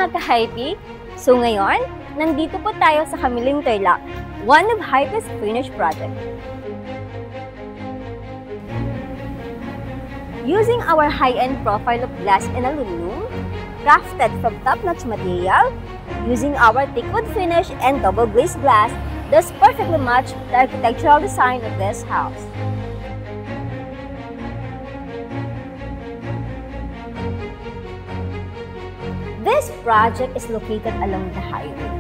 mga ka-Hypee! So ngayon, nandito po tayo sa Camiling Tarlac, one of Hypee's finished project. Using our high-end profile of glass and aluminum, crafted from top-notch material, using our thickwood finish and double-glazed glass, does perfectly match the architectural design of this house. This project is located along the highway.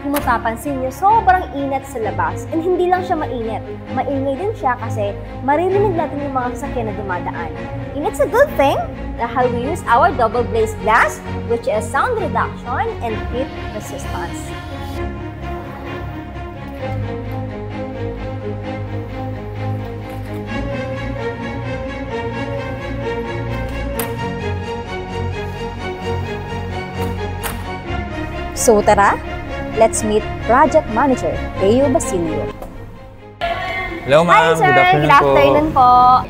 Kung mapapansin niyo, sobrang init sa labas. And hindi lang siya mainit. Maingay din siya kasi maririnig natin yung mga sasakyan na dumadaan. And it's a good thing dahil we use our double glazed glass, which is sound reduction and heat resistance. So tara, let's meet Project Manager Teo Basilio. Hello ma'am, Hi sir, good afternoon po.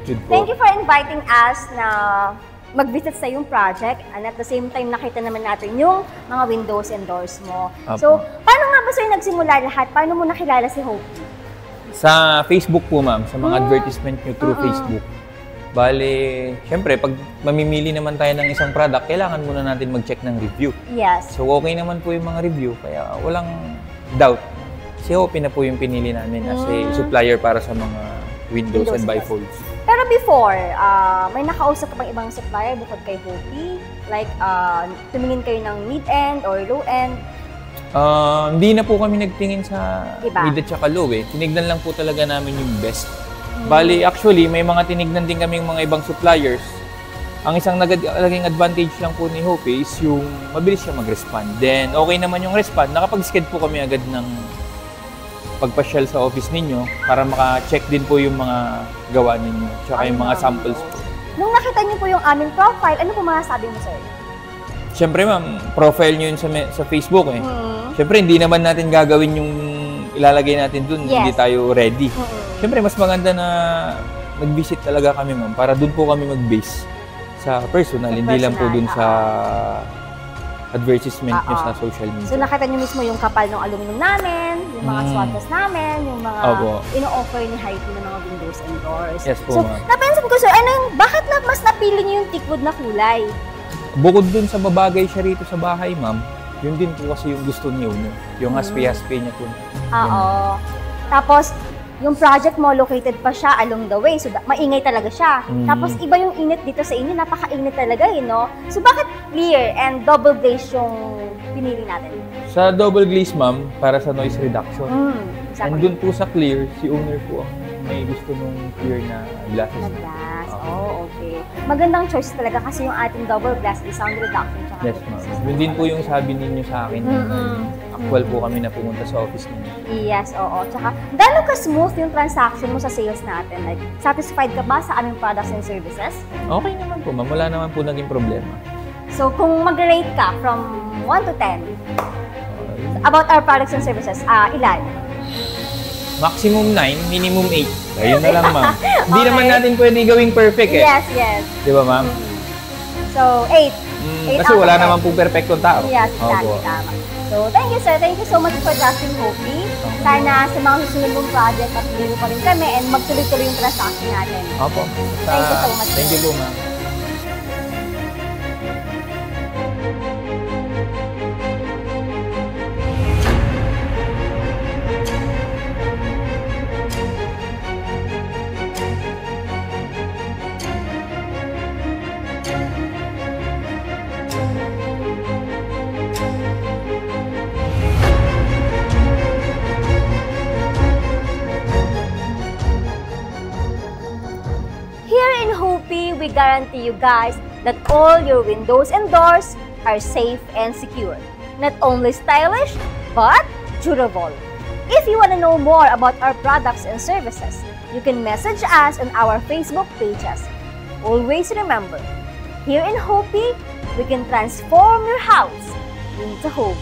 Good po. Thank you for inviting us na mag-visit sa yung project and at the same time nakita naman natin yung mga windows and doors mo. Apo. So, paano nga ba sir nagsimula lahat? Paano mo nakilala si Hope? Sa Facebook po ma'am, sa mga advertisement nyo through Facebook. Bale, syempre, pag mamimili naman tayo ng isang product, kailangan muna natin mag-check ng review. Yes. So, okay naman po yung mga review, kaya walang doubt. Si Hope na po yung pinili namin as a supplier para sa mga windows and bifolds. Pero before, may nakausap ka bang ibang supplier bukod kay Hope? Like, tumingin kayo ng mid-end or low-end? Hindi na po kami nagtingin sa Diba? mid at saka low eh. Tinignan lang po talaga namin yung best. Bali, actually, may mga tinignan din kaming mga ibang suppliers. Ang isang naging advantage lang po ni Hope is yung mabilis siya mag-respond. Then, okay naman yung respond. Nakapag-sked po kami agad ng pagpasyal sa office ninyo para maka-check din po yung mga gawa ninyo. Tsaka yung mga samples po. Nung nakita niyo po yung aming profile, ano po masasabi mo, sir? Siyempre, ma'am, profile nyo yun sa Facebook eh. Siyempre, hindi naman natin gagawin yung ilalagay natin dun. Yes. Hindi tayo ready. Siyempre, mas maganda na nag-visit talaga kami, ma'am, para dun po kami mag-base sa personal, hindi lang po dun sa advertisement nyo sa social media. So, nakita niyo mismo yung kapal ng aluminum namin, yung mga swatches namin, yung mga ino-offer ni Hypee ng mga windows and doors. Yes po, so, ma'am. napansin ko, sir, bakit mas napili niyo yung thickwood na kulay? Bukod dun sa babagay siya rito sa bahay, ma'am, yun din po kasi yung gusto niyo, yung haspi-haspi niya po. Oo. Tapos, yung project mo, located pa siya along the way. So, maingay talaga siya. Tapos, iba yung init dito sa inyo. Napaka-init talaga, no? So, bakit clear and double glaze yung pinili natin? Sa double glaze, ma'am, para sa noise reduction. Exactly. And dun po sa clear, si owner po ang may gusto nung clear na glasses. Na glass. Oh, okay. Magandang choice talaga kasi yung ating double glass is sound reduction. Yes, ma'am. Yun din po yung sabi ninyo sa akin. Actual po kami na pumunta sa office ninyo. Yes, oo. Tsaka, gano'n ka-smooth yung transaction mo sa sales natin? Like, satisfied ka ba sa aming products and services? Okay naman po, ma'am. Wala naman po naging problema. So, kung mag-rate ka from 1 to 10 about our products and services, ilan? Maximum 9, minimum 8. Ayun na lang, ma'am. Hindi naman natin pwede gawing perfect eh. Yes, yes. Di ba, ma'am? So, 8. Kasi wala naman po perfectong tao. Yes, exactly. Tama. So, thank you, sir. Thank you so much for trusting Hope. Sana sa mga susunod mong project at mo pa rin kami and magtuloy-tuloy yung transaction natin. Opo. Thank you so much. Thank you po, ma'am. We guarantee you guys that all your windows and doors are safe and secure. Not only stylish, but durable. If you want to know more about our products and services, you can message us on our Facebook pages. Always remember, here in Hope, we can transform your house into home.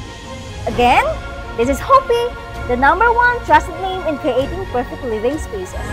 Again, this is Hope, the #1 trusted name in creating perfect living spaces.